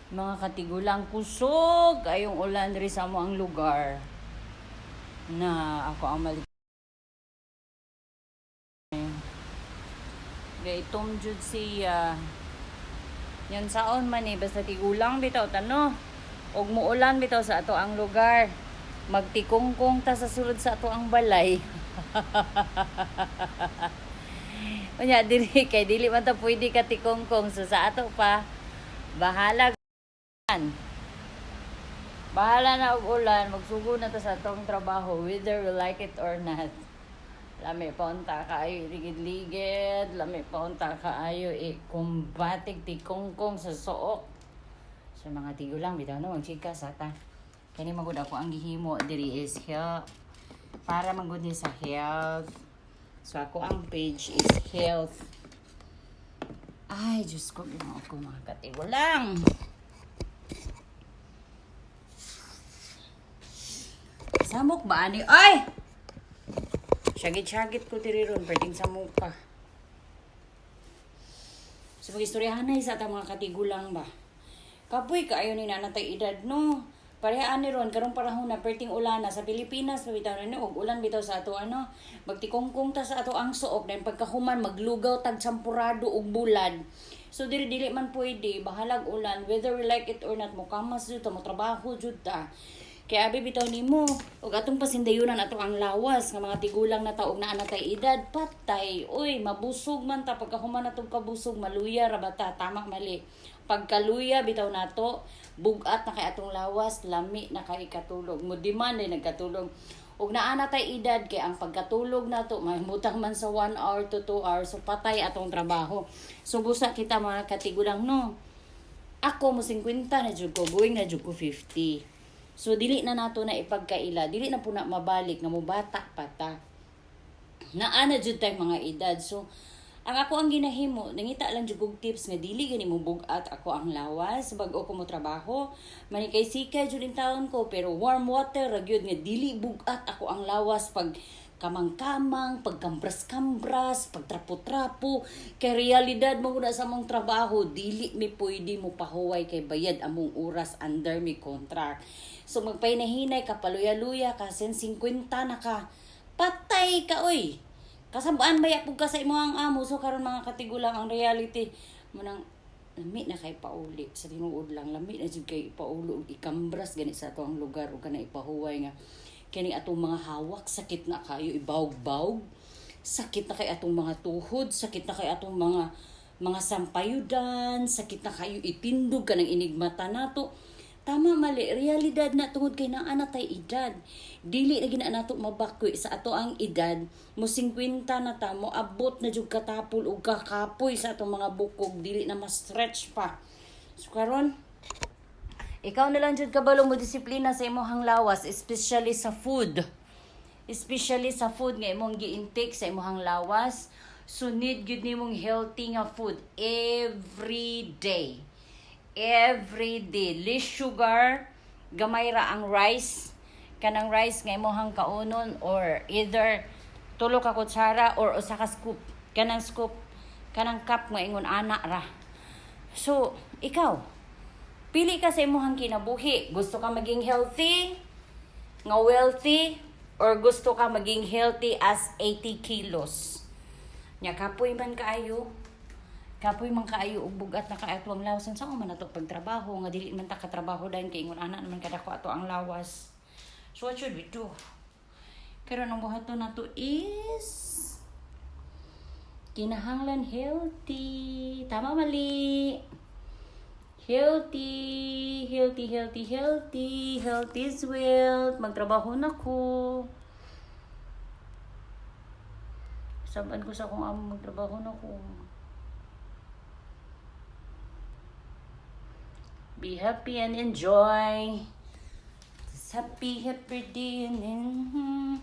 Mga katigulang kusog ayong ulan diri sa amo ang lugar na ako ang mali. Gay itom jud siya. Yan saon man basta tigulang bitaw tano. Og muulan bitaw sa ato ang lugar. Magtikongkong ta sa sulod sa ato ang balay. Unya dili kay dili man ta pwede ka tikongkong so sa ato pa bahala. Bahala na og ulan, magsugo na ta sa atong trabaho whether we like it or not. Lami pa unta kaayo ligid-ligid, lami pa unta kaayo kumbatig tikongkong sa suok. Sa mga tigulang bitaw no magchika sa ta. Kani magud ako ang gihimo diri is health. Para magud sa health. So ako ang page is health. Ay, Diyos ko, ginawa ko mga katigulang. Samok ba ani? Ay! Syagit-syagit ko diri ron, pwedeng samok pa. So mag-istoryahan na sa atang mga katigulang ba? Kapoy kaayo ni nanatay edad no. Parehaan ni ron karong panahon na perting ulan na sa Pilipinas bitaw na og ulan bitaw sa ato magtikongkong ta sa ato ang suok dahil pagkahuman maglugaw tag sampurado og bulad. So dili man pwede bahalag ulan whether we like it or not mo kamas jud ta mo trabaho jud ta. Kaya abi bitaw nimo og atong pasindayunan ato ang lawas nga mga tigulang na taog naa natay edad patay. Uy mabusog man ta pagkahuman natong kabusog maluya ra bata tama mali. Pagkaluya bitaw nato bugat na kay atong lawas lami na kay katulog mo demand ay nagkatulog ug naa na tay edad kay ang pagkatulog nato mahimutang man sa 1 hour to 2 hours so patay atong trabaho so busa kita mga katigulang no ako mo 50 na jud ko buwing na jud ko 50 so dili na nato na ipagkaila dili na po na mabalik nga mo bata pata naa na jud tay mga edad so ang ako ang ginahimo, nangita lang jud kog tips nga dili gani mo bugat ako ang lawas bag-o ko mo trabaho. Manikay sikay jud in taon ko pero warm water ra gyud nga dili bugat ako ang lawas pag kamang-kamang, pagkambras-kambras, pagtrapo-trapo. Kay realidad mo na sa mong trabaho, dili mi pwede mo pahuway kay bayad among oras under mi contract. So magpahinahinay ka paluya-luya ka sen 50 na ka. Patay ka oy. Kasabaan baya pug ka sa imong amo so karon mga katigulang ang reality mo nang lami na kay pauli sa tinuod lang lami na jud kay paulo og ikambras gani sa ato ang lugar ug kana ipahuway nga kini atong mga hawak sakit na kayo ibawg-bawg sakit na kay atong mga tuhod sakit na kay atong mga sampayudan sakit na kayo itindog kanang inigmata nato. Tama mali, realidad na tungod kay naa na tay edad. Dili na gina nato mabakwi sa ato ang edad. Mo 50 na ta mo abot na jud katapol og kakapoy sa atong mga bukog dili na ma-stretch pa. So karon ikaw na lang jud kabalo mo disiplina sa imong lawas, especially sa food. Especially sa food nga imong gi-intake sa imong lawas. So need gyud nimong healthy nga food every day. Every day. Less sugar, gamay ra ang rice. Kanang rice nga imong kaunon or either tulo ka kutsara or usa ka scoop. Kanang scoop, kanang cup nga ingon ana ra. So, ikaw, pili ka sa imong kinabuhi. Gusto ka maging healthy, nga wealthy, or gusto ka maging healthy as 80 kilos. Nya kapoy man kaayo. Kapoy man kaayo og bugat na kaayo ang lawas sa man nato pagtrabaho nga dili man ta katrabaho dayon kay ingon ana naman kadako ato ang lawas. So what should we do? Pero nang buhaton nato is kinahanglan healthy. Tama mali. Healthy, healthy, healthy, healthy. Health is wealth. Magtrabaho na ko. Saban ko sa akong amo magtrabaho na ko. Be happy and enjoy. Just happy, happy day and